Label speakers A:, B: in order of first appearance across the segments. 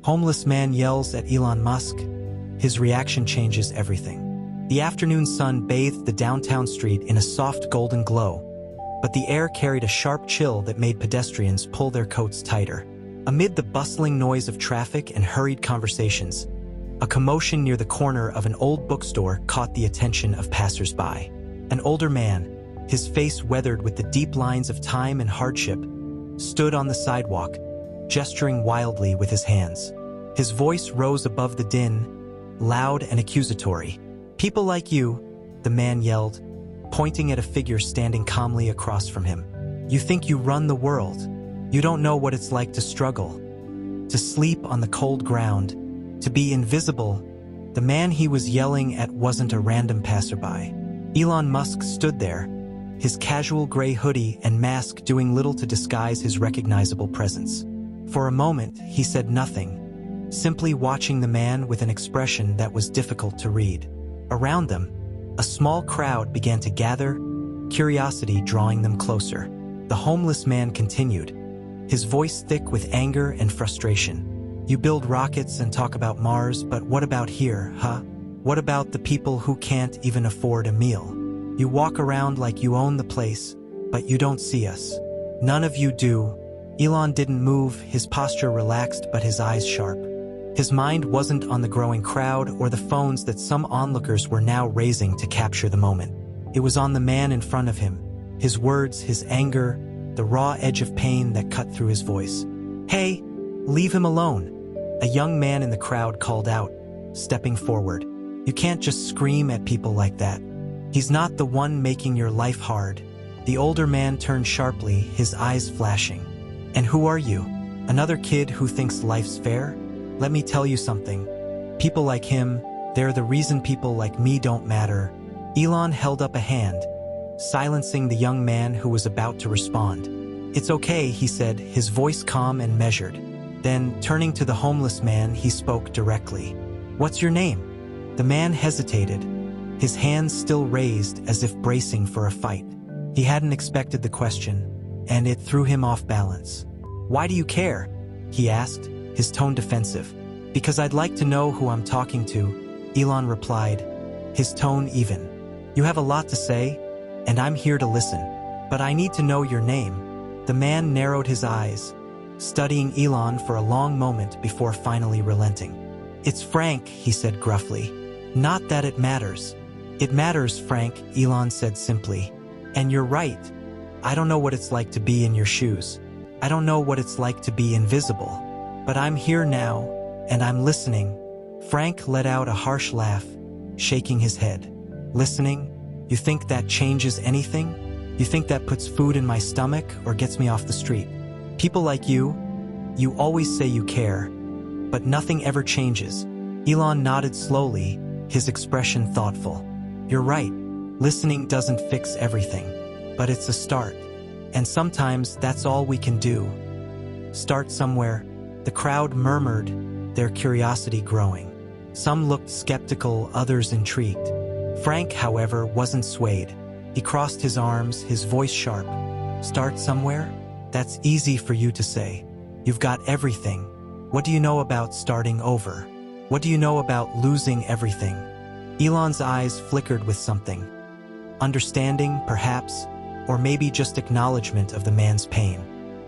A: Homeless man yells at Elon Musk. His reaction changes everything. The afternoon sun bathed the downtown street in a soft golden glow, but the air carried a sharp chill that made pedestrians pull their coats tighter. Amid the bustling noise of traffic and hurried conversations, a commotion near the corner of an old bookstore caught the attention of passers-by. An older man, his face weathered with the deep lines of time and hardship, stood on the sidewalk, gesturing wildly with his hands. His voice rose above the din, loud and accusatory. "People like you," the man yelled, pointing at a figure standing calmly across from him. "You think you run the world. You don't know what it's like to struggle, to sleep on the cold ground, to be invisible." The man he was yelling at wasn't a random passerby. Elon Musk stood there, his casual gray hoodie and mask doing little to disguise his recognizable presence. For a moment, he said nothing, simply watching the man with an expression that was difficult to read. Around them, a small crowd began to gather, curiosity drawing them closer. The homeless man continued, his voice thick with anger and frustration. "You build rockets and talk about Mars, but what about here, huh? What about the people who can't even afford a meal? You walk around like you own the place, but you don't see us. None of you do." Elon didn't move, his posture relaxed but his eyes sharp. His mind wasn't on the growing crowd or the phones that some onlookers were now raising to capture the moment. It was on the man in front of him, his words, his anger, the raw edge of pain that cut through his voice. "Hey, leave him alone," a young man in the crowd called out, stepping forward. "You can't just scream at people like that. He's not the one making your life hard." The older man turned sharply, his eyes flashing. "And who are you? Another kid who thinks life's fair? Let me tell you something. People like him, they're the reason people like me don't matter." Elon held up a hand, silencing the young man who was about to respond. "It's okay," he said, his voice calm and measured. Then, turning to the homeless man, he spoke directly. "What's your name?" The man hesitated, his hands still raised as if bracing for a fight. He hadn't expected the question, and it threw him off balance. "Why do you care?" he asked, his tone defensive. "Because I'd like to know who I'm talking to," Elon replied, his tone even. "You have a lot to say, and I'm here to listen. But I need to know your name." The man narrowed his eyes, studying Elon for a long moment before finally relenting. "It's Frank," he said gruffly. "Not that it matters." "It matters, Frank," Elon said simply. "And you're right. I don't know what it's like to be in your shoes. I don't know what it's like to be invisible. But I'm here now, and I'm listening." Frank let out a harsh laugh, shaking his head. "Listening? You think that changes anything? You think that puts food in my stomach or gets me off the street? People like you always say you care, but nothing ever changes." Elon nodded slowly, his expression thoughtful. "You're right. Listening doesn't fix everything, but it's a start. And sometimes that's all we can do. Start somewhere." The crowd murmured, their curiosity growing. Some looked skeptical, others intrigued. Frank, however, wasn't swayed. He crossed his arms, his voice sharp. "Start somewhere? That's easy for you to say. You've got everything. What do you know about starting over? What do you know about losing everything?" Elon's eyes flickered with something. Understanding, perhaps, or maybe just acknowledgement of the man's pain.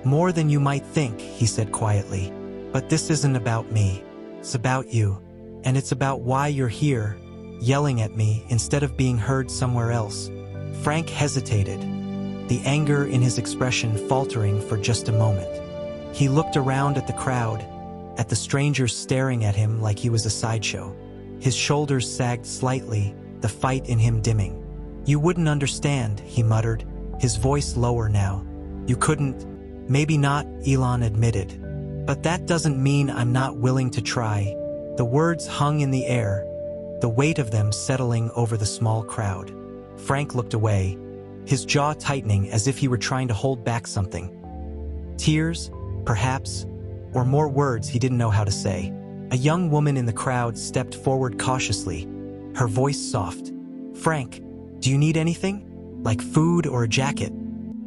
A: "More than you might think," he said quietly. "But this isn't about me. It's about you. And it's about why you're here, yelling at me instead of being heard somewhere else." Frank hesitated, the anger in his expression faltering for just a moment. He looked around at the crowd, at the strangers staring at him like he was a sideshow. His shoulders sagged slightly, the fight in him dimming. "You wouldn't understand," he muttered, his voice lower now. "You couldn't." "Maybe not," Elon admitted. "But that doesn't mean I'm not willing to try." The words hung in the air, the weight of them settling over the small crowd. Frank looked away, his jaw tightening as if he were trying to hold back something. Tears, perhaps, or more words he didn't know how to say. A young woman in the crowd stepped forward cautiously, her voice soft. "Frank, do you need anything? Like food or a jacket?"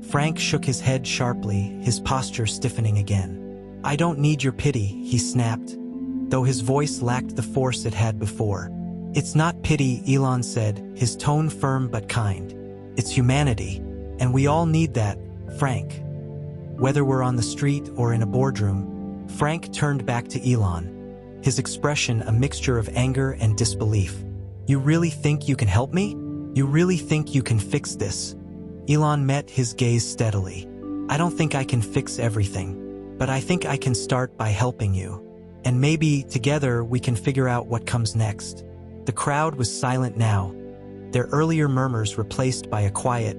A: Frank shook his head sharply, his posture stiffening again. "I don't need your pity," he snapped, though his voice lacked the force it had before. "It's not pity," Elon said, his tone firm but kind. "It's humanity, and we all need that, Frank." Whether we're on the street or in a boardroom, Frank turned back to Elon, his expression a mixture of anger and disbelief. "You really think you can help me? You really think you can fix this?" Elon met his gaze steadily. "I don't think I can fix everything, but I think I can start by helping you. And maybe, together, we can figure out what comes next." The crowd was silent now, their earlier murmurs replaced by a quiet,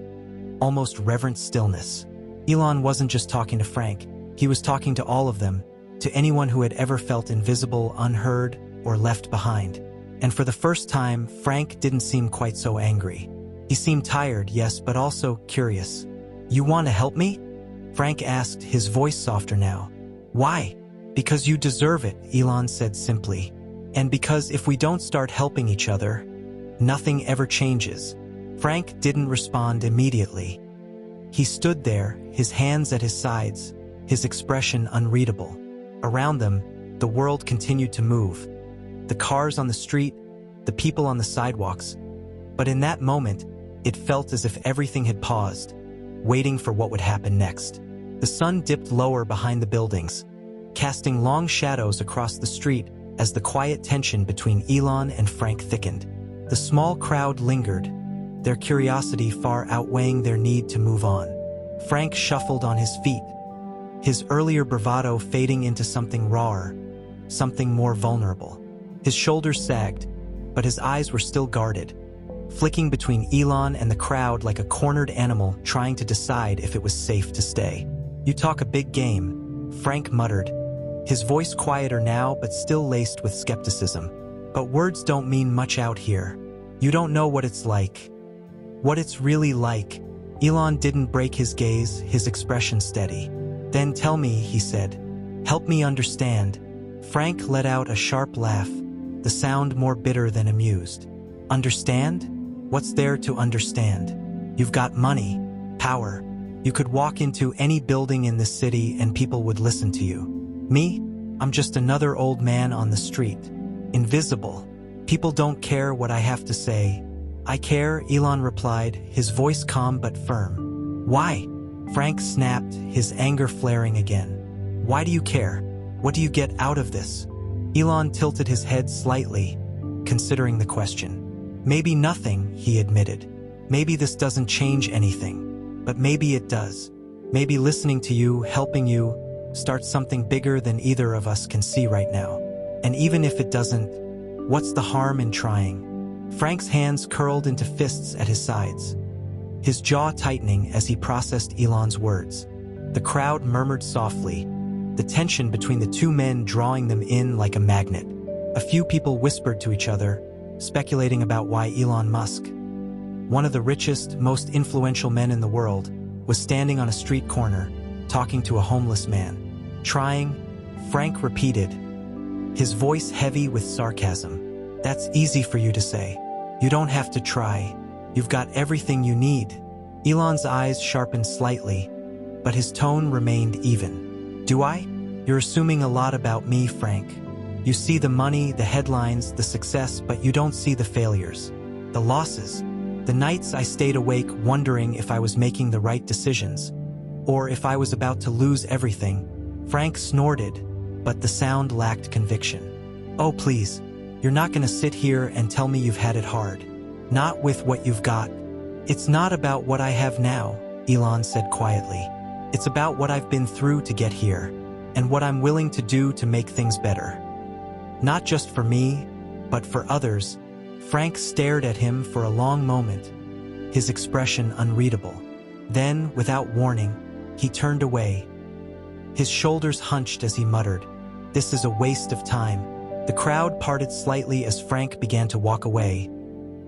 A: almost reverent stillness. Elon wasn't just talking to Frank, he was talking to all of them, to anyone who had ever felt invisible, unheard, or left behind. And for the first time, Frank didn't seem quite so angry. He seemed tired, yes, but also curious. "You want to help me?" Frank asked, his voice softer now. "Why?" "Because you deserve it," Elon said simply. "And because if we don't start helping each other, nothing ever changes." Frank didn't respond immediately. He stood there, his hands at his sides, his expression unreadable. Around them, the world continued to move. The cars on the street, the people on the sidewalks. But in that moment, it felt as if everything had paused, waiting for what would happen next. The sun dipped lower behind the buildings, casting long shadows across the street as the quiet tension between Elon and Frank thickened. The small crowd lingered, their curiosity far outweighing their need to move on. Frank shuffled on his feet, his earlier bravado fading into something rawer, something more vulnerable. His shoulders sagged, but his eyes were still guarded, flicking between Elon and the crowd like a cornered animal trying to decide if it was safe to stay. "You talk a big game," Frank muttered, his voice quieter now but still laced with skepticism. "But words don't mean much out here. You don't know what it's like. What it's really like." Elon didn't break his gaze, his expression steady. "Then tell me," he said. "Help me understand." Frank let out a sharp laugh, the sound more bitter than amused. "Understand? What's there to understand? You've got money, power. You could walk into any building in this city and people would listen to you. Me? I'm just another old man on the street. Invisible. People don't care what I have to say." "I care," Elon replied, his voice calm but firm. "Why?" Frank snapped, his anger flaring again. "Why do you care? What do you get out of this?" Elon tilted his head slightly, considering the question. "Maybe nothing," he admitted. "Maybe this doesn't change anything. But maybe it does. Maybe listening to you, helping you, starts something bigger than either of us can see right now. And even if it doesn't, what's the harm in trying?" Frank's hands curled into fists at his sides, his jaw tightening as he processed Elon's words. The crowd murmured softly, the tension between the two men drawing them in like a magnet. A few people whispered to each other, speculating about why Elon Musk, one of the richest, most influential men in the world, was standing on a street corner, talking to a homeless man. "Trying," Frank repeated, his voice heavy with sarcasm. "That's easy for you to say. You don't have to try. You've got everything you need." Elon's eyes sharpened slightly, but his tone remained even. "Do I? You're assuming a lot about me, Frank. You see the money, the headlines, the success, but you don't see the failures, the losses, the nights I stayed awake wondering if I was making the right decisions, or if I was about to lose everything." Frank snorted, but the sound lacked conviction. "Oh, please. You're not going to sit here and tell me you've had it hard. Not with what you've got." "It's not about what I have now," Elon said quietly. "It's about what I've been through to get here, and what I'm willing to do to make things better. Not just for me, but for others." Frank stared at him for a long moment, his expression unreadable. Then, without warning, he turned away. His shoulders hunched as he muttered, "This is a waste of time." The crowd parted slightly as Frank began to walk away,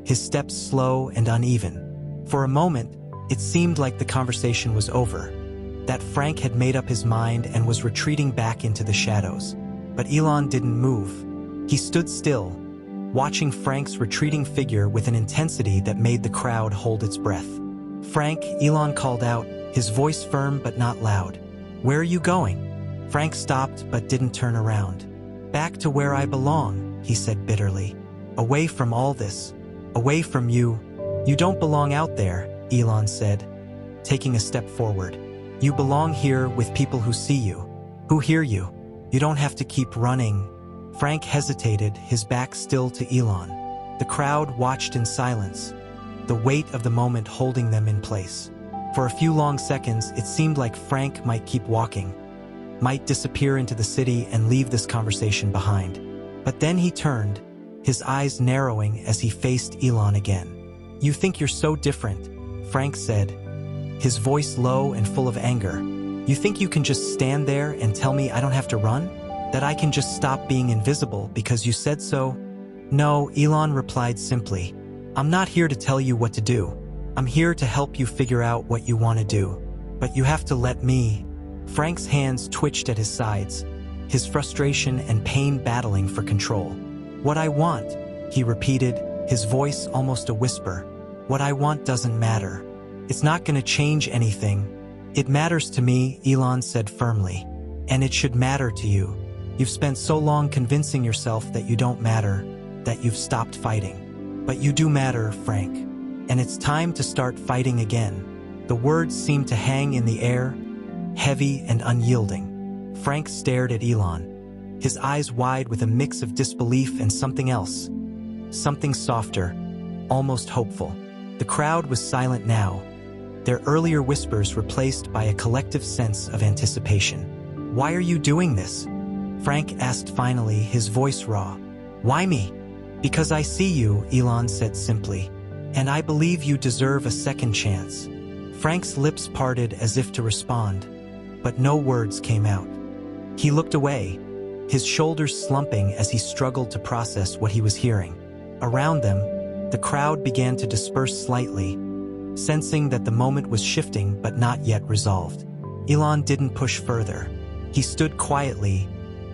A: his steps slow and uneven. For a moment, it seemed like the conversation was over, that Frank had made up his mind and was retreating back into the shadows. But Elon didn't move. He stood still, watching Frank's retreating figure with an intensity that made the crowd hold its breath. "Frank," Elon called out, his voice firm but not loud. "Where are you going?" Frank stopped but didn't turn around. Back to where I belong, he said bitterly. Away from all this. Away from you. You don't belong out there, Elon said, taking a step forward. You belong here with people who see you, who hear you. You don't have to keep running. Frank hesitated, his back still to Elon. The crowd watched in silence, the weight of the moment holding them in place. For a few long seconds, it seemed like Frank might keep walking, might disappear into the city and leave this conversation behind. But then he turned, his eyes narrowing as he faced Elon again. You think you're so different, Frank said, his voice low and full of anger. You think you can just stand there and tell me I don't have to run? That I can just stop being invisible because you said so? No, Elon replied simply. I'm not here to tell you what to do. I'm here to help you figure out what you want to do. But you have to let me. Frank's hands twitched at his sides, his frustration and pain battling for control. What I want, he repeated, his voice almost a whisper. What I want doesn't matter. It's not going to change anything. It matters to me, Elon said firmly. And it should matter to you. You've spent so long convincing yourself that you don't matter, that you've stopped fighting. But you do matter, Frank. And it's time to start fighting again. The words seemed to hang in the air, heavy and unyielding. Frank stared at Elon, his eyes wide with a mix of disbelief and something else. Something softer, almost hopeful. The crowd was silent now, their earlier whispers replaced by a collective sense of anticipation. Why are you doing this? Frank asked finally, his voice raw. Why me? Because I see you, Elon said simply. And I believe you deserve a second chance. Frank's lips parted as if to respond, but no words came out. He looked away, his shoulders slumping as he struggled to process what he was hearing. Around them, the crowd began to disperse slightly, sensing that the moment was shifting but not yet resolved. Elon didn't push further. He stood quietly,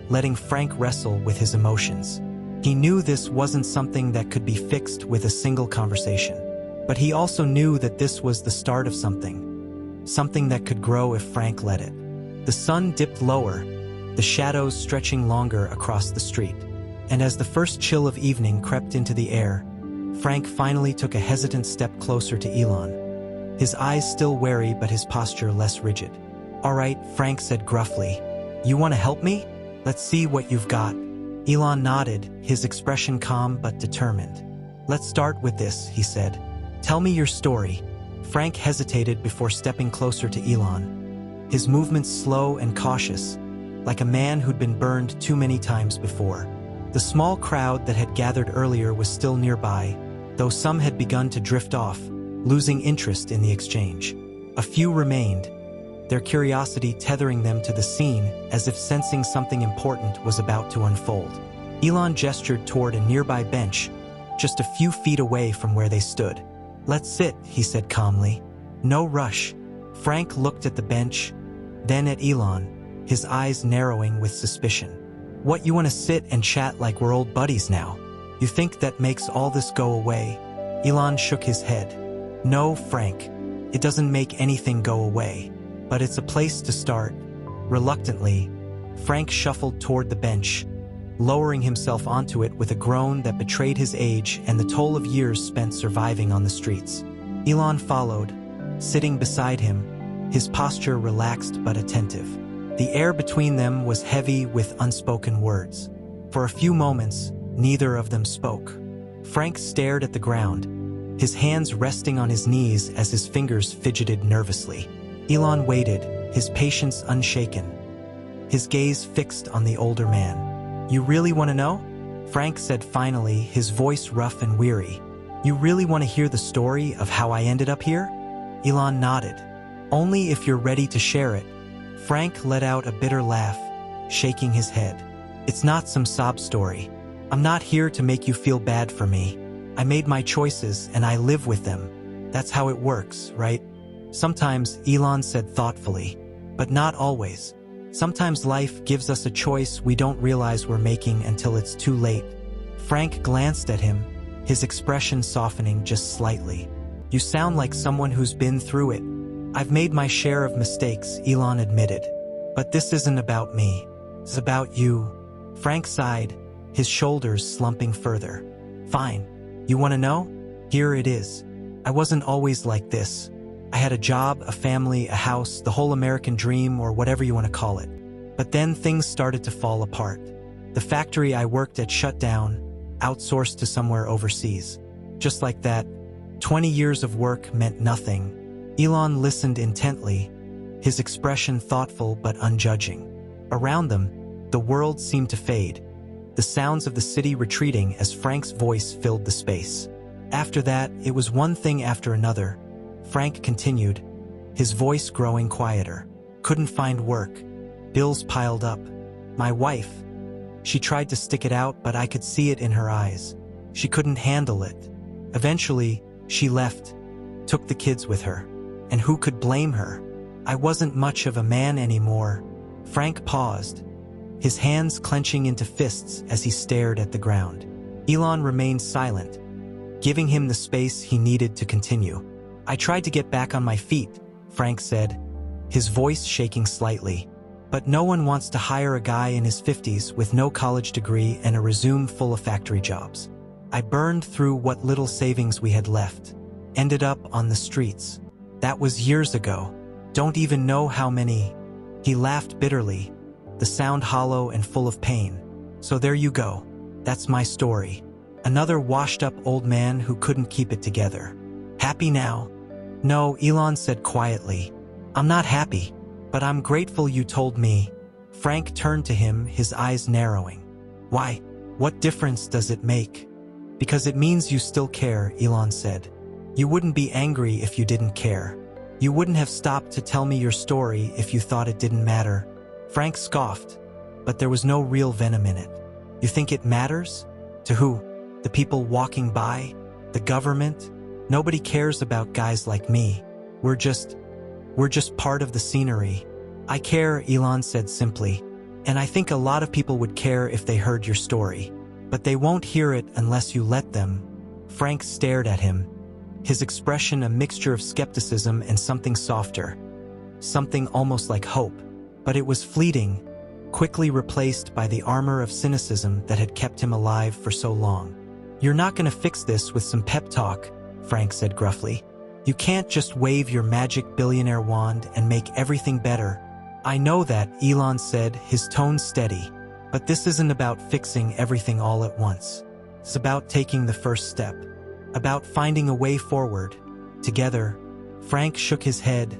A: letting Frank wrestle with his emotions. He knew this wasn't something that could be fixed with a single conversation. But he also knew that this was the start of something that could grow if Frank let it. The sun dipped lower, the shadows stretching longer across the street. And as the first chill of evening crept into the air, Frank finally took a hesitant step closer to Elon, his eyes still wary but his posture less rigid. All right, Frank said gruffly. You want to help me? Let's see what you've got. Elon nodded, his expression calm but determined. Let's start with this, he said. Tell me your story. Frank hesitated before stepping closer to Elon, his movements slow and cautious, like a man who'd been burned too many times before. The small crowd that had gathered earlier was still nearby, though some had begun to drift off, losing interest in the exchange. A few remained, their curiosity tethering them to the scene as if sensing something important was about to unfold. Elon gestured toward a nearby bench, just a few feet away from where they stood. Let's sit, he said calmly. No rush. Frank looked at the bench, then at Elon, his eyes narrowing with suspicion. What, you want to sit and chat like we're old buddies now? You think that makes all this go away? Elon shook his head. No, Frank. It doesn't make anything go away. But it's a place to start. Reluctantly, Frank shuffled toward the bench, lowering himself onto it with a groan that betrayed his age and the toll of years spent surviving on the streets. Elon followed, sitting beside him, his posture relaxed but attentive. The air between them was heavy with unspoken words. For a few moments, neither of them spoke. Frank stared at the ground, his hands resting on his knees as his fingers fidgeted nervously. Elon waited, his patience unshaken, his gaze fixed on the older man. You really want to know? Frank said finally, his voice rough and weary. You really want to hear the story of how I ended up here? Elon nodded. Only if you're ready to share it. Frank let out a bitter laugh, shaking his head. It's not some sob story. I'm not here to make you feel bad for me. I made my choices and I live with them. That's how it works, right? Sometimes, Elon said thoughtfully, but not always. Sometimes life gives us a choice we don't realize we're making until it's too late. Frank glanced at him, his expression softening just slightly. You sound like someone who's been through it. I've made my share of mistakes, Elon admitted. But this isn't about me. It's about you. Frank sighed, his shoulders slumping further. Fine. You want to know? Here it is. I wasn't always like this. I had a job, a family, a house, the whole American dream, or whatever you want to call it. But then things started to fall apart. The factory I worked at shut down, outsourced to somewhere overseas. Just like that, 20 years of work meant nothing. Elon listened intently, his expression thoughtful but unjudging. Around them, the world seemed to fade, the sounds of the city retreating as Frank's voice filled the space. After that, it was one thing after another. Frank continued, his voice growing quieter. Couldn't find work. Bills piled up. My wife. She tried to stick it out, but I could see it in her eyes. She couldn't handle it. Eventually, she left, took the kids with her. And who could blame her? I wasn't much of a man anymore. Frank paused, his hands clenching into fists as he stared at the ground. Elon remained silent, giving him the space he needed to continue. I tried to get back on my feet, Frank said, his voice shaking slightly. But no one wants to hire a guy in his 50s with no college degree and a resume full of factory jobs. I burned through what little savings we had left. Ended up on the streets. That was years ago. Don't even know how many. He laughed bitterly, the sound hollow and full of pain. So there you go. That's my story. Another washed-up old man who couldn't keep it together. Happy now? No, Elon said quietly. I'm not happy, but I'm grateful you told me. Frank turned to him, his eyes narrowing. Why? What difference does it make? Because it means you still care, Elon said. You wouldn't be angry if you didn't care. You wouldn't have stopped to tell me your story if you thought it didn't matter. Frank scoffed, but there was no real venom in it. You think it matters? To who? The people walking by? The government? Nobody cares about guys like me. We're just part of the scenery. I care, Elon said simply, and I think a lot of people would care if they heard your story. But they won't hear it unless you let them. Frank stared at him, his expression a mixture of skepticism and something softer, something almost like hope. But it was fleeting, quickly replaced by the armor of cynicism that had kept him alive for so long. You're not going to fix this with some pep talk, Frank said gruffly. You can't just wave your magic billionaire wand and make everything better. I know that, Elon said, his tone steady. But this isn't about fixing everything all at once. It's about taking the first step. About finding a way forward. Together, Frank shook his head,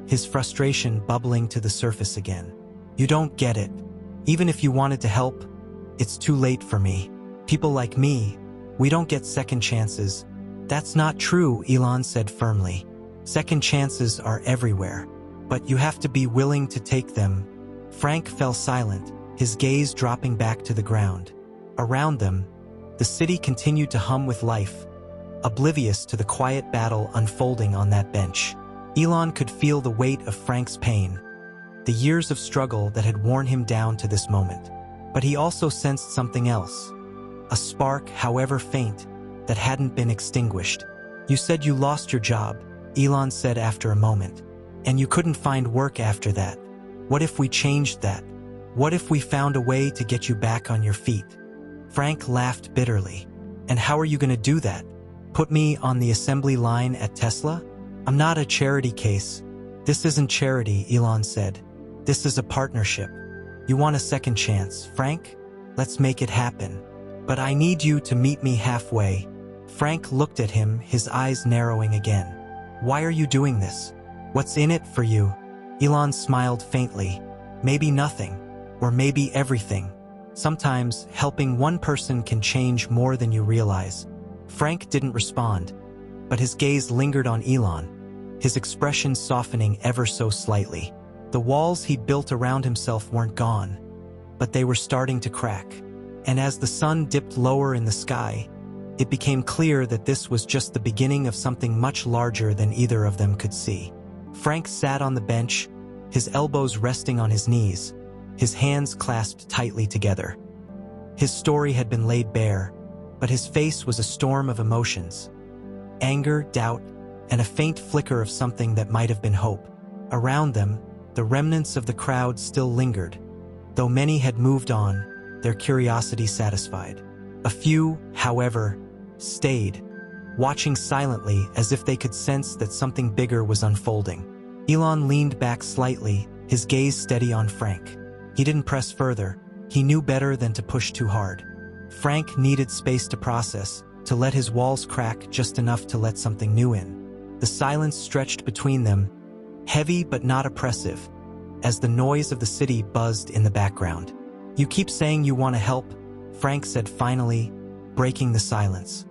A: his frustration bubbling to the surface again. You don't get it. Even if you wanted to help, it's too late for me. People like me, we don't get second chances. That's not true, Elon said firmly. Second chances are everywhere. But you have to be willing to take them. Frank fell silent, his gaze dropping back to the ground. Around them, the city continued to hum with life, oblivious to the quiet battle unfolding on that bench. Elon could feel the weight of Frank's pain, the years of struggle that had worn him down to this moment. But he also sensed something else, a spark, however faint, that hadn't been extinguished. You said you lost your job, Elon said after a moment, and you couldn't find work after that. What if we changed that? What if we found a way to get you back on your feet? Frank laughed bitterly. And how are you going to do that? Put me on the assembly line at Tesla? I'm not a charity case. This isn't charity, Elon said. This is a partnership. You want a second chance, Frank? Let's make it happen. But I need you to meet me halfway. Frank looked at him, his eyes narrowing again. Why are you doing this? What's in it for you? Elon smiled faintly. Maybe nothing. Or maybe everything. Sometimes, helping one person can change more than you realize. Frank didn't respond, but his gaze lingered on Elon, his expression softening ever so slightly. The walls he'd built around himself weren't gone, but they were starting to crack. And as the sun dipped lower in the sky, it became clear that this was just the beginning of something much larger than either of them could see. Frank sat on the bench, his elbows resting on his knees, his hands clasped tightly together. His story had been laid bare, but his face was a storm of emotions. Anger, doubt, and a faint flicker of something that might have been hope. Around them, the remnants of the crowd still lingered. Though many had moved on, their curiosity satisfied. A few, however, stayed, watching silently as if they could sense that something bigger was unfolding. Elon leaned back slightly, his gaze steady on Frank. He didn't press further. He knew better than to push too hard. Frank needed space to process, to let his walls crack just enough to let something new in. The silence stretched between them, heavy but not oppressive, as the noise of the city buzzed in the background. "You keep saying you want to help," Frank said finally, breaking the silence.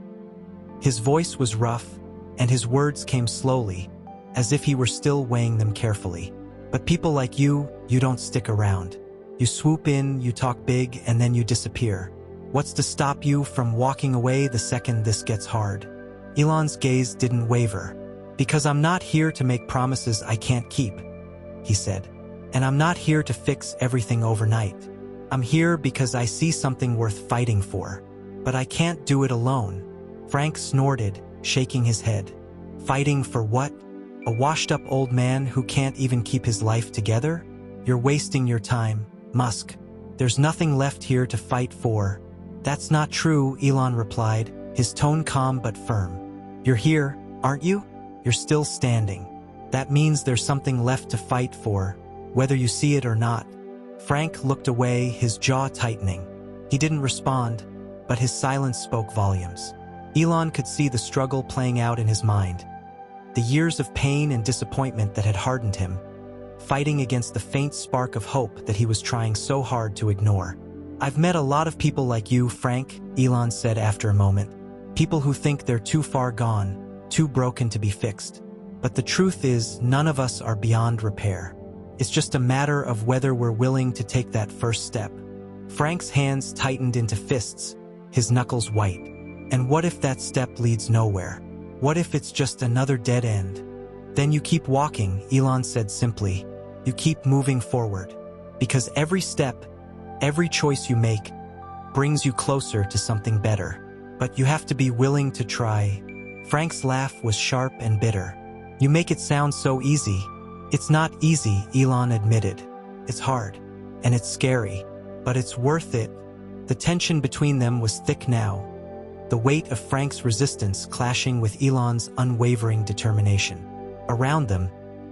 A: His voice was rough, and his words came slowly, as if he were still weighing them carefully. "But people like you don't stick around. You swoop in, you talk big, and then you disappear. What's to stop you from walking away the second this gets hard?" Elon's gaze didn't waver. "Because I'm not here to make promises I can't keep," he said. "And I'm not here to fix everything overnight. I'm here because I see something worth fighting for. But I can't do it alone." Frank snorted, shaking his head. "Fighting for what? A washed-up old man who can't even keep his life together? You're wasting your time, Musk. There's nothing left here to fight for." "That's not true," Elon replied, his tone calm but firm. "You're here, aren't you? You're still standing. That means there's something left to fight for, whether you see it or not." Frank looked away, his jaw tightening. He didn't respond, but his silence spoke volumes. Elon could see the struggle playing out in his mind. The years of pain and disappointment that had hardened him, fighting against the faint spark of hope that he was trying so hard to ignore. "I've met a lot of people like you, Frank," Elon said after a moment. "People who think they're too far gone, too broken to be fixed. But the truth is, none of us are beyond repair. It's just a matter of whether we're willing to take that first step." Frank's hands tightened into fists, his knuckles white. "And what if that step leads nowhere? What if it's just another dead end?" "Then you keep walking," Elon said simply. "You keep moving forward. Because every step, every choice you make, brings you closer to something better. But you have to be willing to try." Frank's laugh was sharp and bitter. "You make it sound so easy." "It's not easy," Elon admitted. "It's hard. And it's scary. But it's worth it." The tension between them was thick now, the weight of Frank's resistance clashing with Elon's unwavering determination. Around them,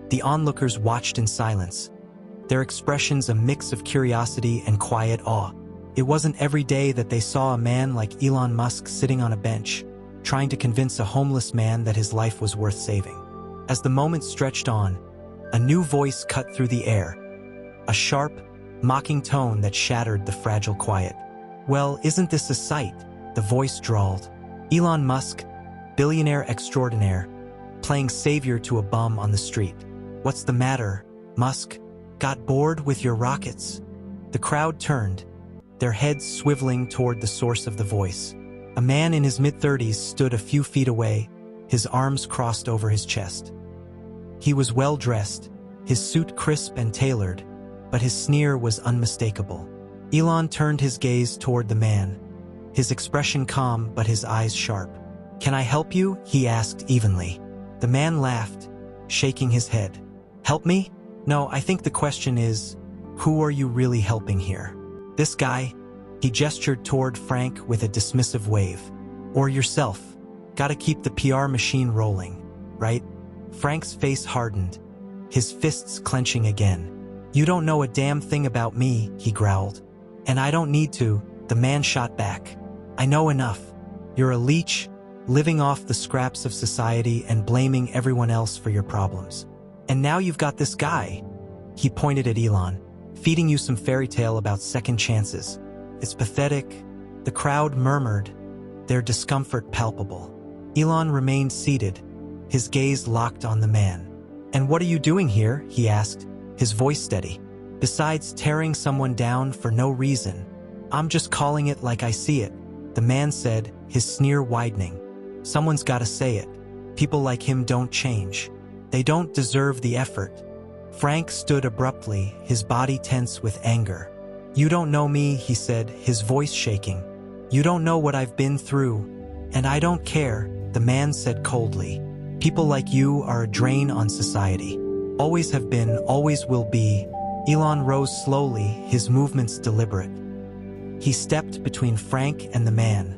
A: the onlookers watched in silence, their expressions a mix of curiosity and quiet awe. It wasn't every day that they saw a man like Elon Musk sitting on a bench, trying to convince a homeless man that his life was worth saving. As the moments stretched on, a new voice cut through the air, a sharp, mocking tone that shattered the fragile quiet. "Well, isn't this a sight?" the voice drawled. "Elon Musk, billionaire extraordinaire, playing savior to a bum on the street. What's the matter, Musk? Got bored with your rockets?" The crowd turned, their heads swiveling toward the source of the voice. A man in his mid-30s stood a few feet away, his arms crossed over his chest. He was well-dressed, his suit crisp and tailored, but his sneer was unmistakable. Elon turned his gaze toward the man, his expression calm but his eyes sharp. "Can I help you?" he asked evenly. The man laughed, shaking his head. "Help me? No, I think the question is, who are you really helping here? This guy?" He gestured toward Frank with a dismissive wave. "Or yourself? Gotta keep the PR machine rolling, right?" Frank's face hardened, his fists clenching again. "You don't know a damn thing about me," he growled. "And I don't need to," the man shot back. "I know enough. You're a leech, living off the scraps of society and blaming everyone else for your problems. And now you've got this guy," he pointed at Elon, "feeding you some fairy tale about second chances. It's pathetic." The crowd murmured, their discomfort palpable. Elon remained seated, his gaze locked on the man. "And what are you doing here?" he asked, his voice steady. "Besides tearing someone down for no reason, I'm just calling it like I see it," the man said, his sneer widening. "Someone's gotta say it. People like him don't change. They don't deserve the effort." Frank stood abruptly, his body tense with anger. "You don't know me," he said, his voice shaking. "You don't know what I've been through. And I don't care," the man said coldly. "People like you are a drain on society. Always have been, always will be." Elon rose slowly, his movements deliberate. He stepped between Frank and the man,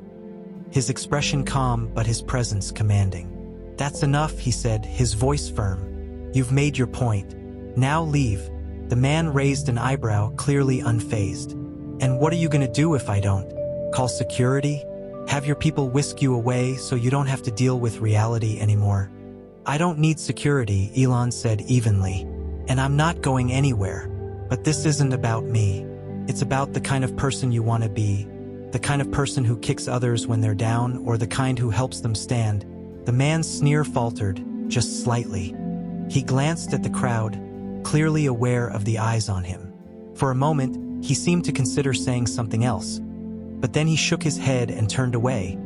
A: his expression calm but his presence commanding. "That's enough," he said, his voice firm. "You've made your point. Now leave." The man raised an eyebrow, clearly unfazed. "And what are you gonna do if I don't? Call security? Have your people whisk you away so you don't have to deal with reality anymore?" "I don't need security," Elon said evenly. "And I'm not going anywhere. But this isn't about me. It's about the kind of person you want to be. The kind of person who kicks others when they're down, or the kind who helps them stand." The man's sneer faltered, just slightly. He glanced at the crowd, clearly aware of the eyes on him. For a moment, he seemed to consider saying something else. But then he shook his head and turned away,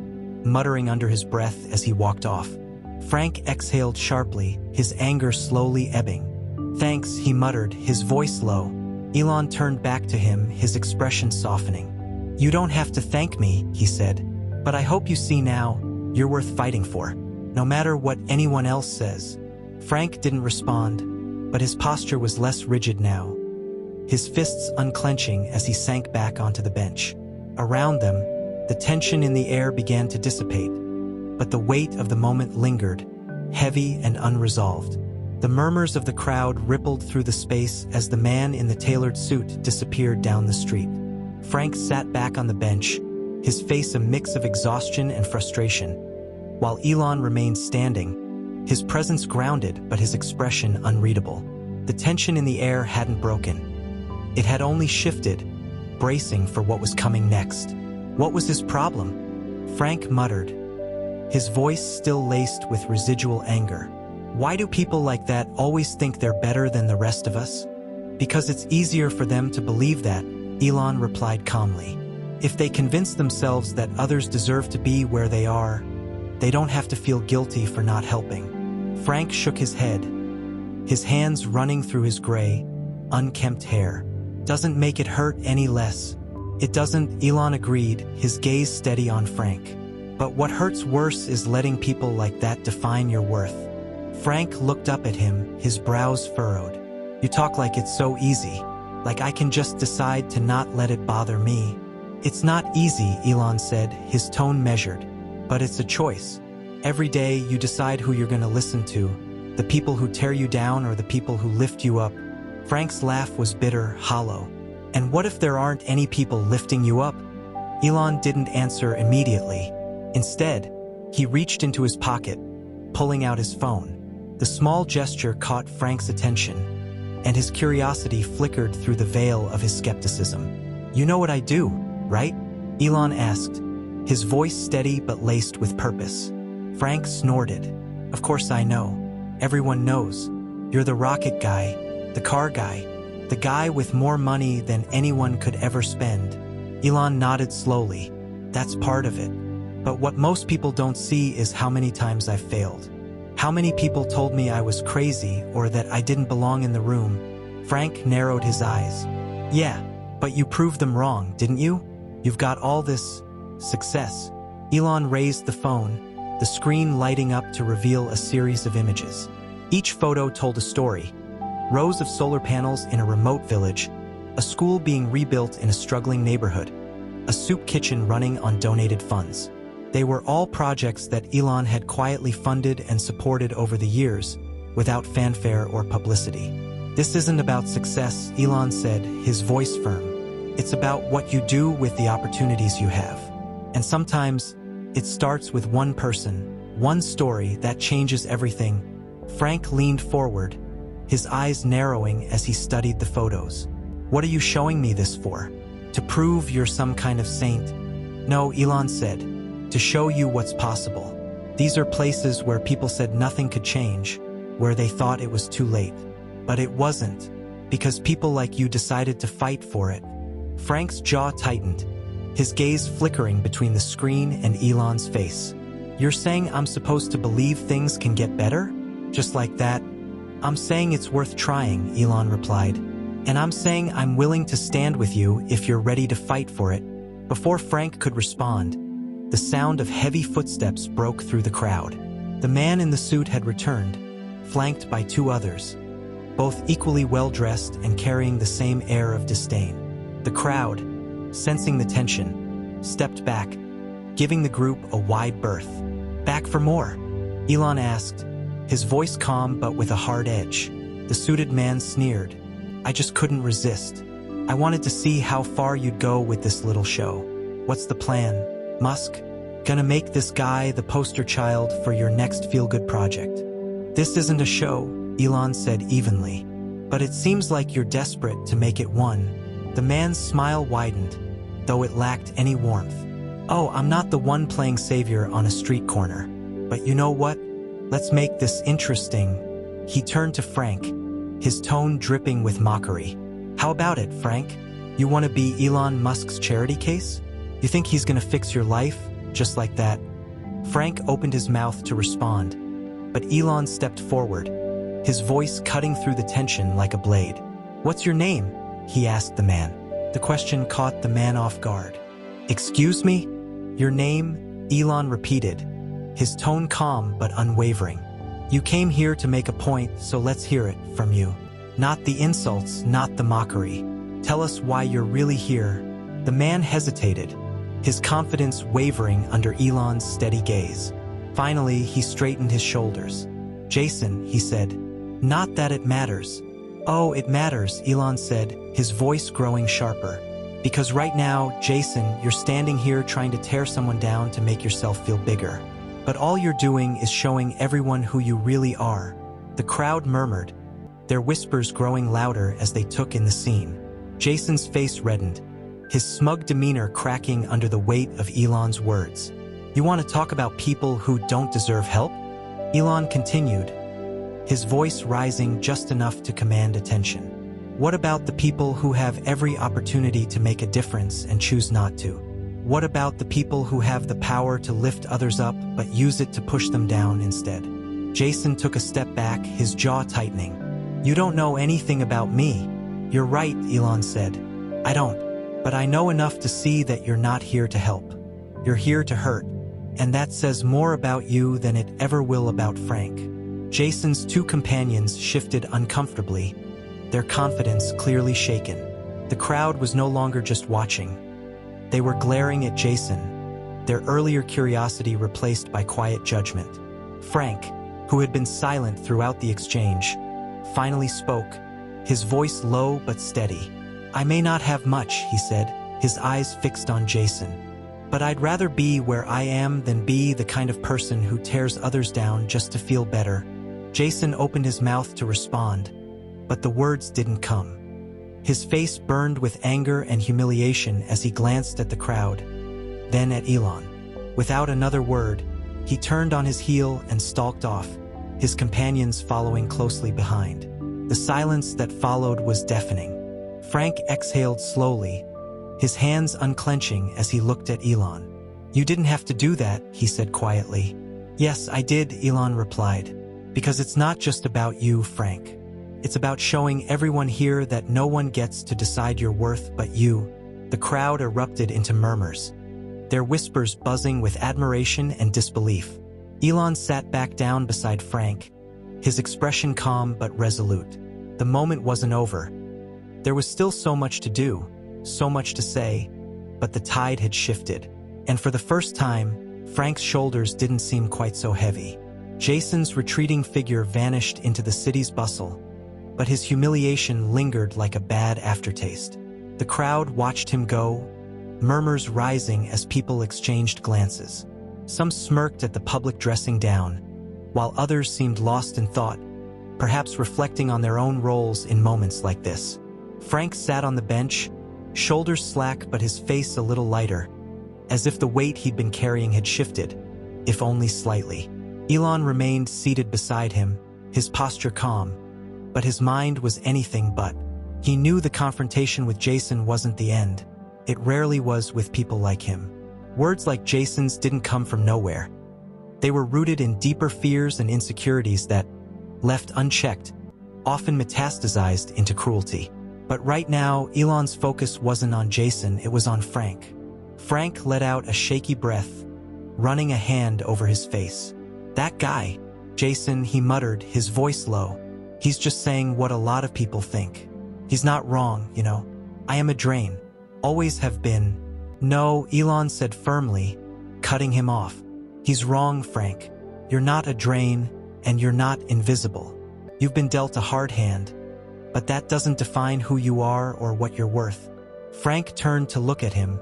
A: muttering under his breath as he walked off. Frank exhaled sharply, his anger slowly ebbing. "Thanks," he muttered, his voice low. Elon turned back to him, his expression softening. "You don't have to thank me," he said. "But I hope you see now, you're worth fighting for. No matter what anyone else says." Frank didn't respond, but his posture was less rigid now, his fists unclenching as he sank back onto the bench. Around them, the tension in the air began to dissipate, but the weight of the moment lingered, heavy and unresolved. The murmurs of the crowd rippled through the space as the man in the tailored suit disappeared down the street. Frank sat back on the bench, his face a mix of exhaustion and frustration, while Elon remained standing, his presence grounded but his expression unreadable. The tension in the air hadn't broken. It had only shifted, bracing for what was coming next. What was his problem? Frank muttered, his voice still laced with residual anger. "Why do people like that always think they're better than the rest of us?" "Because it's easier for them to believe that," Elon replied calmly. "If they convince themselves that others deserve to be where they are, they don't have to feel guilty for not helping." Frank shook his head, his hands running through his gray, unkempt hair. "Doesn't make it hurt any less." "It doesn't," Elon agreed, his gaze steady on Frank. "But what hurts worse is letting people like that define your worth." Frank looked up at him, his brows furrowed. "You talk like it's so easy, like I can just decide to not let it bother me." "It's not easy," Elon said, his tone measured. "But it's a choice. Every day you decide who you're going to listen to, the people who tear you down or the people who lift you up." Frank's laugh was bitter, hollow. "And what if there aren't any people lifting you up?" Elon didn't answer immediately. Instead, he reached into his pocket, pulling out his phone. The small gesture caught Frank's attention, and his curiosity flickered through the veil of his skepticism. "You know what I do, right?" Elon asked, his voice steady but laced with purpose. Frank snorted. "Of course I know. Everyone knows. You're the rocket guy, the car guy, the guy with more money than anyone could ever spend." Elon nodded slowly. "That's part of it. But what most people don't see is how many times I've failed. How many people told me I was crazy or that I didn't belong in the room." Frank narrowed his eyes. "Yeah, but you proved them wrong, didn't you? You've got all this success." Elon raised the phone, the screen lighting up to reveal a series of images. Each photo told a story. Rows of solar panels in a remote village, a school being rebuilt in a struggling neighborhood, a soup kitchen running on donated funds. They were all projects that Elon had quietly funded and supported over the years, without fanfare or publicity. "This isn't about success," Elon said, his voice firm. "It's about what you do with the opportunities you have. And sometimes, it starts with one person, one story that changes everything." Frank leaned forward, his eyes narrowing as he studied the photos. "What are you showing me this for? To prove you're some kind of saint?" "No," Elon said. "To show you what's possible. These are places where people said nothing could change, where they thought it was too late. But it wasn't, because people like you decided to fight for it." Frank's jaw tightened, his gaze flickering between the screen and Elon's face. "You're saying I'm supposed to believe things can get better? Just like that?" "I'm saying it's worth trying," Elon replied. "And I'm saying I'm willing to stand with you if you're ready to fight for it." Before Frank could respond, the sound of heavy footsteps broke through the crowd. The man in the suit had returned, flanked by two others, both equally well-dressed and carrying the same air of disdain. The crowd, sensing the tension, stepped back, giving the group a wide berth. "Back for more?" Elon asked, his voice calm but with a hard edge. The suited man sneered. "I just couldn't resist. I wanted to see how far you'd go with this little show. What's the plan, Musk? Gonna make this guy the poster child for your next feel-good project?" "This isn't a show," Elon said evenly. "But it seems like you're desperate to make it one." The man's smile widened, though it lacked any warmth. "Oh, I'm not the one playing savior on a street corner. But you know what? Let's make this interesting." He turned to Frank, his tone dripping with mockery. "How about it, Frank? You want to be Elon Musk's charity case? You think he's gonna fix your life, just like that?" Frank opened his mouth to respond, but Elon stepped forward, his voice cutting through the tension like a blade. "What's your name?" he asked the man. The question caught the man off guard. "Excuse me? Your name?" Elon repeated, his tone calm but unwavering. "You came here to make a point, so let's hear it from you. Not the insults, not the mockery. Tell us why you're really here." The man hesitated, his confidence wavering under Elon's steady gaze. Finally, he straightened his shoulders. "Jason," he said, "not that it matters." "Oh, it matters," Elon said, his voice growing sharper. "Because right now, Jason, you're standing here trying to tear someone down to make yourself feel bigger. But all you're doing is showing everyone who you really are." The crowd murmured, their whispers growing louder as they took in the scene. Jason's face reddened, his smug demeanor cracking under the weight of Elon's words. "You want to talk about people who don't deserve help?" Elon continued, his voice rising just enough to command attention. "What about the people who have every opportunity to make a difference and choose not to? What about the people who have the power to lift others up but use it to push them down instead?" Jason took a step back, his jaw tightening. "You don't know anything about me." "You're right," Elon said. "I don't. But I know enough to see that you're not here to help. You're here to hurt. And that says more about you than it ever will about Frank." Jason's two companions shifted uncomfortably, their confidence clearly shaken. The crowd was no longer just watching. They were glaring at Jason, their earlier curiosity replaced by quiet judgment. Frank, who had been silent throughout the exchange, finally spoke, his voice low but steady. "I may not have much," he said, his eyes fixed on Jason. "But I'd rather be where I am than be the kind of person who tears others down just to feel better." Jason opened his mouth to respond, but the words didn't come. His face burned with anger and humiliation as he glanced at the crowd, then at Elon. Without another word, he turned on his heel and stalked off, his companions following closely behind. The silence that followed was deafening. Frank exhaled slowly, his hands unclenching as he looked at Elon. "You didn't have to do that," he said quietly. "Yes, I did," Elon replied. "Because it's not just about you, Frank. It's about showing everyone here that no one gets to decide your worth but you." The crowd erupted into murmurs, their whispers buzzing with admiration and disbelief. Elon sat back down beside Frank, his expression calm but resolute. The moment wasn't over. There was still so much to do, so much to say, but the tide had shifted. And for the first time, Frank's shoulders didn't seem quite so heavy. Jason's retreating figure vanished into the city's bustle, but his humiliation lingered like a bad aftertaste. The crowd watched him go, murmurs rising as people exchanged glances. Some smirked at the public dressing down, while others seemed lost in thought, perhaps reflecting on their own roles in moments like this. Frank sat on the bench, shoulders slack but his face a little lighter, as if the weight he'd been carrying had shifted, if only slightly. Elon remained seated beside him, his posture calm, but his mind was anything but. He knew the confrontation with Jason wasn't the end. It rarely was with people like him. Words like Jason's didn't come from nowhere. They were rooted in deeper fears and insecurities that, left unchecked, often metastasized into cruelty. But right now, Elon's focus wasn't on Jason, it was on Frank. Frank let out a shaky breath, running a hand over his face. "That guy, Jason," he muttered, his voice low. "He's just saying what a lot of people think. He's not wrong, you know. I am a drain. Always have been. No, Elon said firmly, cutting him off. He's wrong, Frank. You're not a drain, and you're not invisible. You've been dealt a hard hand, but that doesn't define who you are or what you're worth. Frank turned to look at him,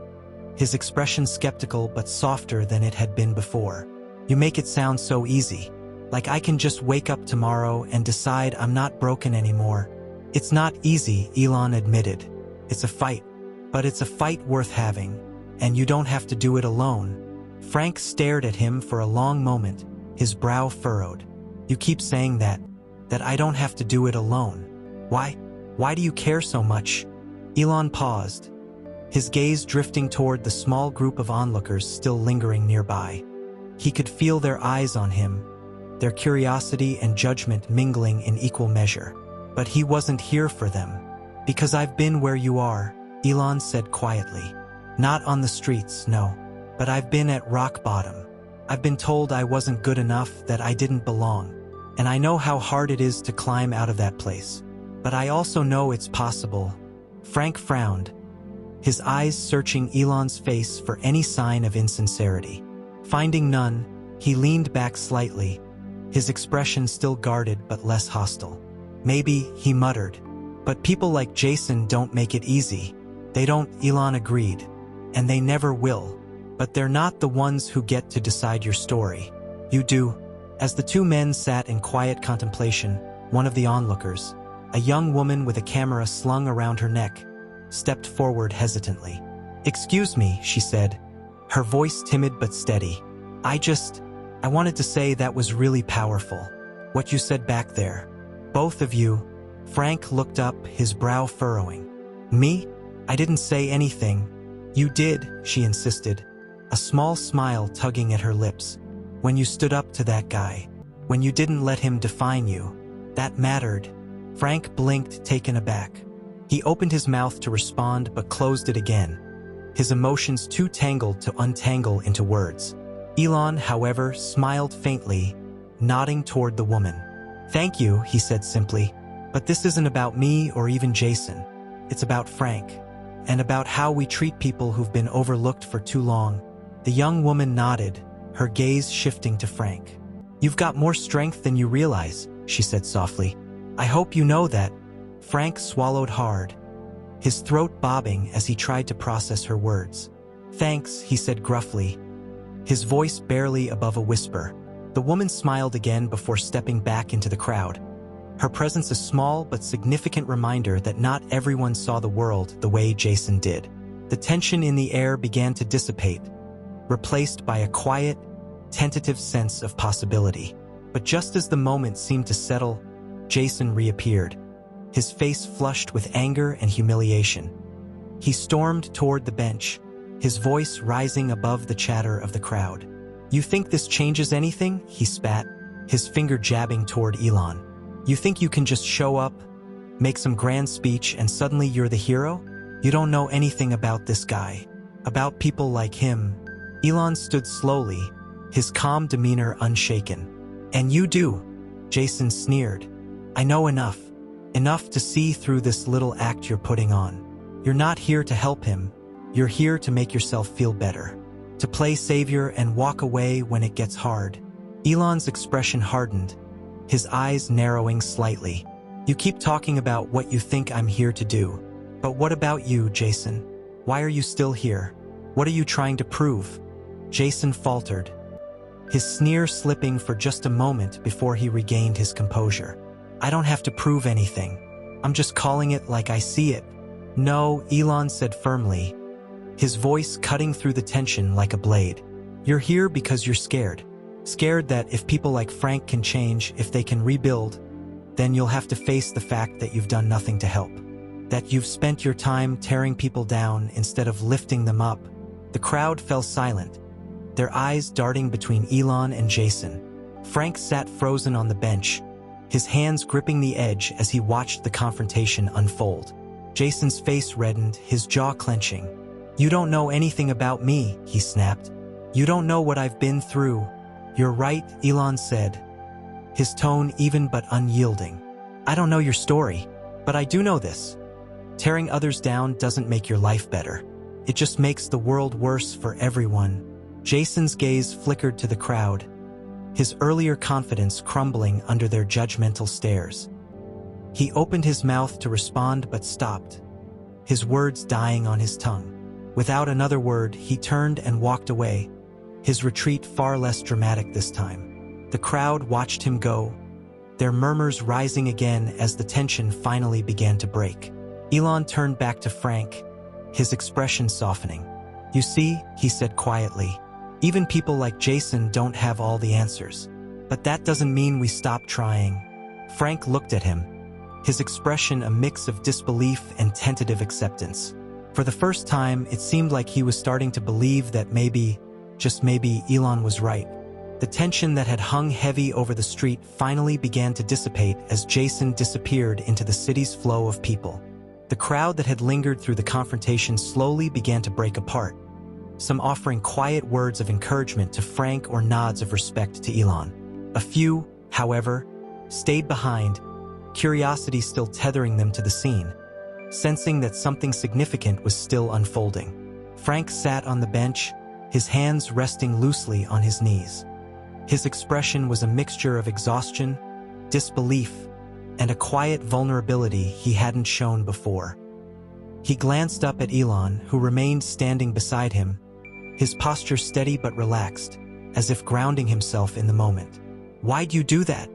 A: his expression skeptical but softer than it had been before. You make it sound so easy. Like I can just wake up tomorrow and decide I'm not broken anymore. It's not easy, Elon admitted. It's a fight. But it's a fight worth having, and you don't have to do it alone. Frank stared at him for a long moment, his brow furrowed. You keep saying that I don't have to do it alone. Why? Why do you care so much? Elon paused, his gaze drifting toward the small group of onlookers still lingering nearby. He could feel their eyes on him, their curiosity and judgment mingling in equal measure. But he wasn't here for them. Because I've been where you are, Elon said quietly. Not on the streets, no. But I've been at rock bottom. I've been told I wasn't good enough, that I didn't belong. And I know how hard it is to climb out of that place. But I also know it's possible. Frank frowned, his eyes searching Elon's face for any sign of insincerity. Finding none, he leaned back slightly, his expression still guarded but less hostile. Maybe, he muttered. But people like Jason don't make it easy. They don't, Elon agreed. And they never will. But they're not the ones who get to decide your story. You do. As the two men sat in quiet contemplation, one of the onlookers, a young woman with a camera slung around her neck, stepped forward hesitantly. Excuse me, she said, her voice timid but steady. I wanted to say that was really powerful. What you said back there. Both of you. Frank looked up, his brow furrowing. Me? I didn't say anything. You did, she insisted, a small smile tugging at her lips. When you stood up to that guy. When you didn't let him define you. That mattered. Frank blinked, taken aback. He opened his mouth to respond but closed it again, his emotions too tangled to untangle into words. Elon, however, smiled faintly, nodding toward the woman. Thank you, he said simply. But this isn't about me or even Jason. It's about Frank. And about how we treat people who've been overlooked for too long. The young woman nodded, her gaze shifting to Frank. You've got more strength than you realize, she said softly. I hope you know that. Frank swallowed hard, his throat bobbing as he tried to process her words. Thanks, he said gruffly, his voice barely above a whisper. The woman smiled again before stepping back into the crowd. Her presence a small but significant reminder that not everyone saw the world the way Jason did. The tension in the air began to dissipate, replaced by a quiet, tentative sense of possibility. But just as the moment seemed to settle, Jason reappeared, his face flushed with anger and humiliation. He stormed toward the bench, his voice rising above the chatter of the crowd. You think this changes anything? He spat, his finger jabbing toward Elon. You think you can just show up, make some grand speech, and suddenly you're the hero? You don't know anything about this guy, about people like him. Elon stood slowly, his calm demeanor unshaken. And you do, Jason sneered. I know enough. Enough to see through this little act you're putting on. You're not here to help him. You're here to make yourself feel better. To play savior and walk away when it gets hard. Elon's expression hardened, his eyes narrowing slightly. You keep talking about what you think I'm here to do. But what about you, Jason? Why are you still here? What are you trying to prove? Jason faltered, his sneer slipping for just a moment before he regained his composure. I don't have to prove anything. I'm just calling it like I see it. No, Elon said firmly, his voice cutting through the tension like a blade. You're here because you're scared. Scared that if people like Frank can change, if they can rebuild, then you'll have to face the fact that you've done nothing to help. That you've spent your time tearing people down instead of lifting them up. The crowd fell silent, their eyes darting between Elon and Jason. Frank sat frozen on the bench, his hands gripping the edge as he watched the confrontation unfold. Jason's face reddened, his jaw clenching. You don't know anything about me, he snapped. You don't know what I've been through. You're right, Elon said, his tone even but unyielding. I don't know your story, but I do know this. Tearing others down doesn't make your life better. It just makes the world worse for everyone. Jason's gaze flickered to the crowd, his earlier confidence crumbling under their judgmental stares. He opened his mouth to respond but stopped, his words dying on his tongue. Without another word, he turned and walked away, his retreat far less dramatic this time. The crowd watched him go, their murmurs rising again as the tension finally began to break. Elon turned back to Frank, his expression softening. "You see," he said quietly, "even people like Jason don't have all the answers. But that doesn't mean we stop trying." Frank looked at him, his expression a mix of disbelief and tentative acceptance. For the first time, it seemed like he was starting to believe that maybe, just maybe, Elon was right. The tension that had hung heavy over the street finally began to dissipate as Jason disappeared into the city's flow of people. The crowd that had lingered through the confrontation slowly began to break apart, some offering quiet words of encouragement to Frank or nods of respect to Elon. A few, however, stayed behind, curiosity still tethering them to the scene, sensing that something significant was still unfolding. Frank sat on the bench, his hands resting loosely on his knees. His expression was a mixture of exhaustion, disbelief, and a quiet vulnerability he hadn't shown before. He glanced up at Elon, who remained standing beside him, his posture steady but relaxed, as if grounding himself in the moment. "Why'd you do that?"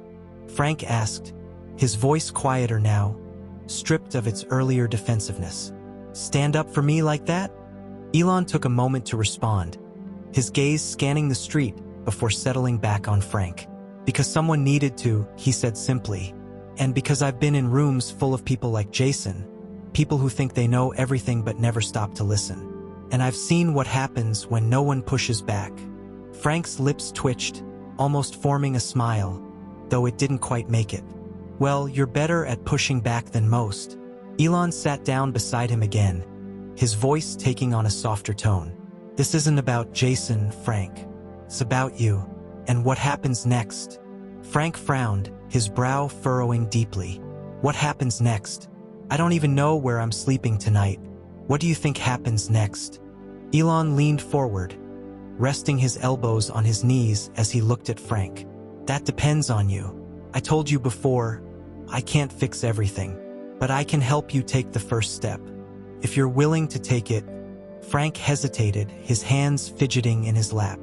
A: Frank asked, his voice quieter now, stripped of its earlier defensiveness. "Stand up for me like that?" Elon took a moment to respond, his gaze scanning the street before settling back on Frank. "Because someone needed to," he said simply. "And because I've been in rooms full of people like Jason, people who think they know everything but never stop to listen. And I've seen what happens when no one pushes back." Frank's lips twitched, almost forming a smile, though it didn't quite make it. "Well, you're better at pushing back than most." Elon sat down beside him again, his voice taking on a softer tone. "This isn't about Jason, Frank. It's about you, and what happens next." Frank frowned, his brow furrowing deeply. "What happens next? I don't even know where I'm sleeping tonight. What do you think happens next?" Elon leaned forward, resting his elbows on his knees as he looked at Frank. "That depends on you. I told you before, I can't fix everything, but I can help you take the first step. If you're willing to take it." Frank hesitated, his hands fidgeting in his lap.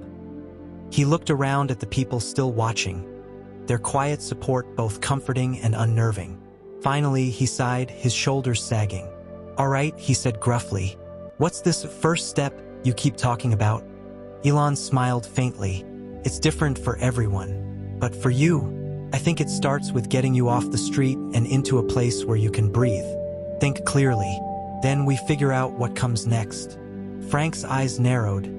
A: He looked around at the people still watching, their quiet support both comforting and unnerving. Finally, he sighed, his shoulders sagging. "All right," he said gruffly. "What's this first step you keep talking about?" Elon smiled faintly. "It's different for everyone. But for you, I think it starts with getting you off the street and into a place where you can breathe. Think clearly. Then we figure out what comes next." Frank's eyes narrowed,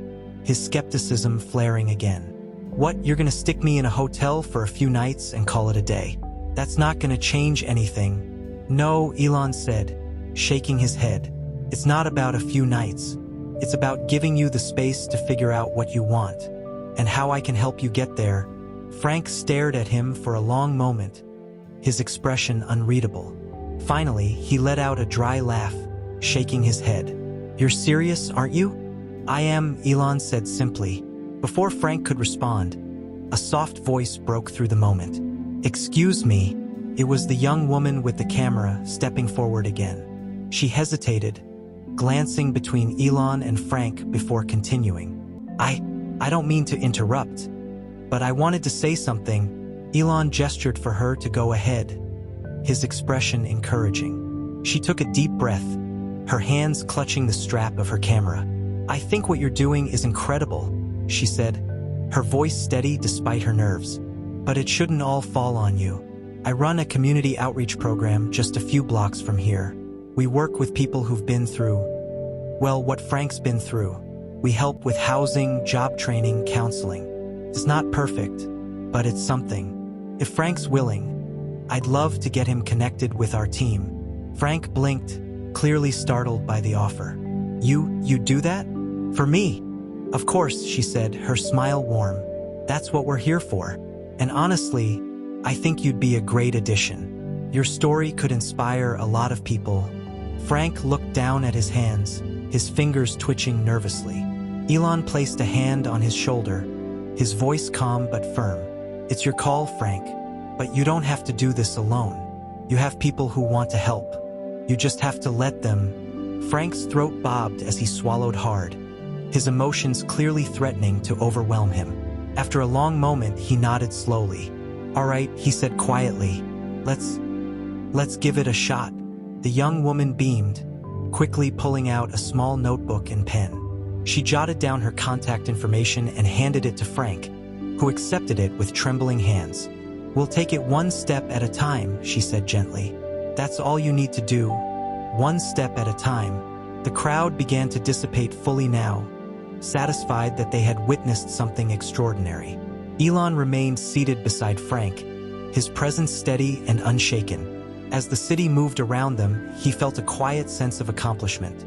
A: his skepticism flaring again. "What, you're gonna stick me in a hotel for a few nights and call it a day? That's not gonna change anything." "No," Elon said, shaking his head. "It's not about a few nights. It's about giving you the space to figure out what you want, and how I can help you get there." Frank stared at him for a long moment, his expression unreadable. Finally, he let out a dry laugh, shaking his head. "You're serious, aren't you?" "I am," Elon said simply. Before Frank could respond, a soft voice broke through the moment. "Excuse me." It was the young woman with the camera stepping forward again. She hesitated, glancing between Elon and Frank before continuing. I don't mean to interrupt, but I wanted to say something." Elon gestured for her to go ahead, his expression encouraging. She took a deep breath, her hands clutching the strap of her camera. "I think what you're doing is incredible," she said, her voice steady despite her nerves. "But it shouldn't all fall on you. I run a community outreach program just a few blocks from here. We work with people who've been through, well, what Frank's been through. We help with housing, job training, counseling. It's not perfect, but it's something. If Frank's willing, I'd love to get him connected with our team." Frank blinked, clearly startled by the offer. You do that? For me?" "Of course," she said, her smile warm. "That's what we're here for. And honestly, I think you'd be a great addition. Your story could inspire a lot of people." Frank looked down at his hands, his fingers twitching nervously. Elon placed a hand on his shoulder, his voice calm but firm. "It's your call, Frank, but you don't have to do this alone. You have people who want to help. You just have to let them." Frank's throat bobbed as he swallowed hard, his emotions clearly threatening to overwhelm him. After a long moment, he nodded slowly. "All right," he said quietly. Let's give it a shot." The young woman beamed, quickly pulling out a small notebook and pen. She jotted down her contact information and handed it to Frank, who accepted it with trembling hands. "We'll take it one step at a time," she said gently. "That's all you need to do. One step at a time." The crowd began to dissipate fully now, satisfied that they had witnessed something extraordinary. Elon remained seated beside Frank, his presence steady and unshaken. As the city moved around them, he felt a quiet sense of accomplishment.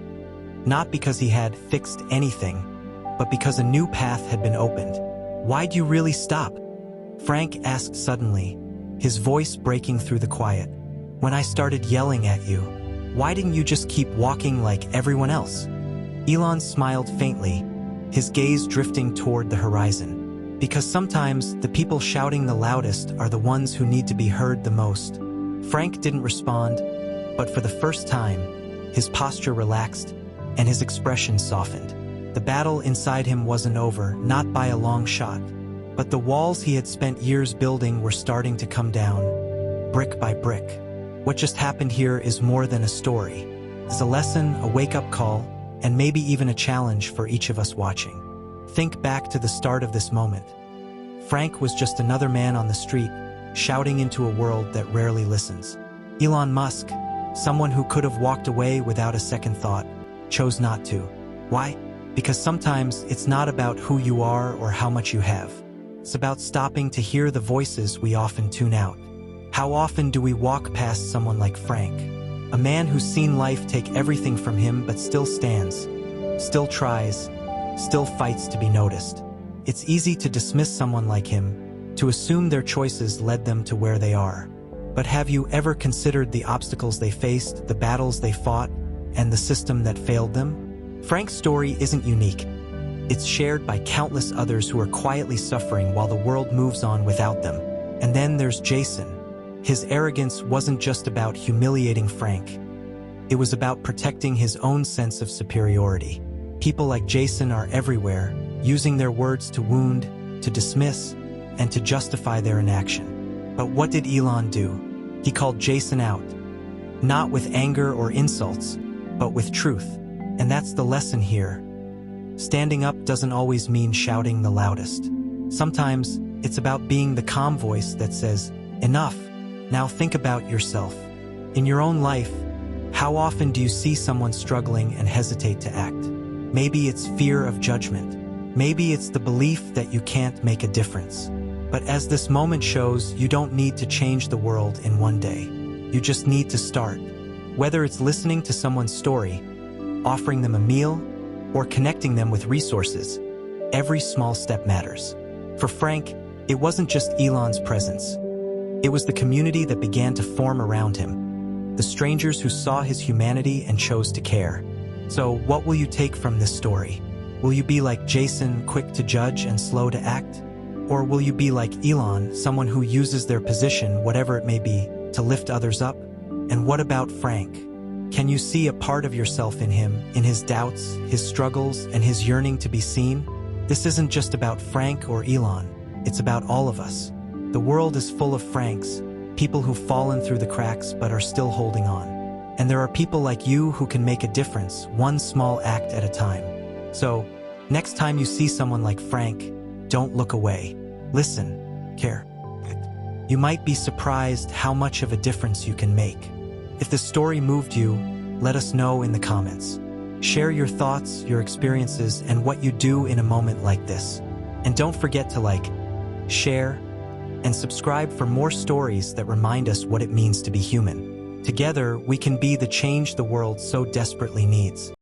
A: Not because he had fixed anything, but because a new path had been opened. "Why'd you really stop?" Frank asked suddenly, his voice breaking through the quiet. "When I started yelling at you, why didn't you just keep walking like everyone else?" Elon smiled faintly, his gaze drifting toward the horizon. "Because sometimes the people shouting the loudest are the ones who need to be heard the most." Frank didn't respond, but for the first time, his posture relaxed and his expression softened. The battle inside him wasn't over, not by a long shot, but the walls he had spent years building were starting to come down, brick by brick. What just happened here is more than a story. It's a lesson, a wake-up call, and maybe even a challenge for each of us watching. Think back to the start of this moment. Frank was just another man on the street, shouting into a world that rarely listens. Elon Musk, someone who could have walked away without a second thought, chose not to. Why? Because sometimes it's not about who you are or how much you have. It's about stopping to hear the voices we often tune out. How often do we walk past someone like Frank, a man who's seen life take everything from him but still stands, still tries, still fights to be noticed? It's easy to dismiss someone like him, to assume their choices led them to where they are. But have you ever considered the obstacles they faced, the battles they fought, and the system that failed them? Frank's story isn't unique. It's shared by countless others who are quietly suffering while the world moves on without them. And then there's Jason. His arrogance wasn't just about humiliating Frank. It was about protecting his own sense of superiority. People like Jason are everywhere, using their words to wound, to dismiss, and to justify their inaction. But what did Elon do? He called Jason out, not with anger or insults, but with truth. And that's the lesson here. Standing up doesn't always mean shouting the loudest. Sometimes it's about being the calm voice that says, "Enough, now think about yourself." In your own life, how often do you see someone struggling and hesitate to act? Maybe it's fear of judgment. Maybe it's the belief that you can't make a difference. But as this moment shows, you don't need to change the world in one day. You just need to start. Whether it's listening to someone's story, offering them a meal, or connecting them with resources, every small step matters. For Frank, it wasn't just Elon's presence. It was the community that began to form around him, the strangers who saw his humanity and chose to care. So, what will you take from this story? Will you be like Jason, quick to judge and slow to act? Or will you be like Elon, someone who uses their position, whatever it may be, to lift others up? And what about Frank? Can you see a part of yourself in him, in his doubts, his struggles, and his yearning to be seen? This isn't just about Frank or Elon. It's about all of us. The world is full of Franks, people who've fallen through the cracks but are still holding on. And there are people like you who can make a difference, one small act at a time. So, next time you see someone like Frank, don't look away. Listen, care. You might be surprised how much of a difference you can make. If the story moved you, let us know in the comments. Share your thoughts, your experiences, and what you do in a moment like this. And don't forget to like, share, and subscribe for more stories that remind us what it means to be human. Together, we can be the change the world so desperately needs.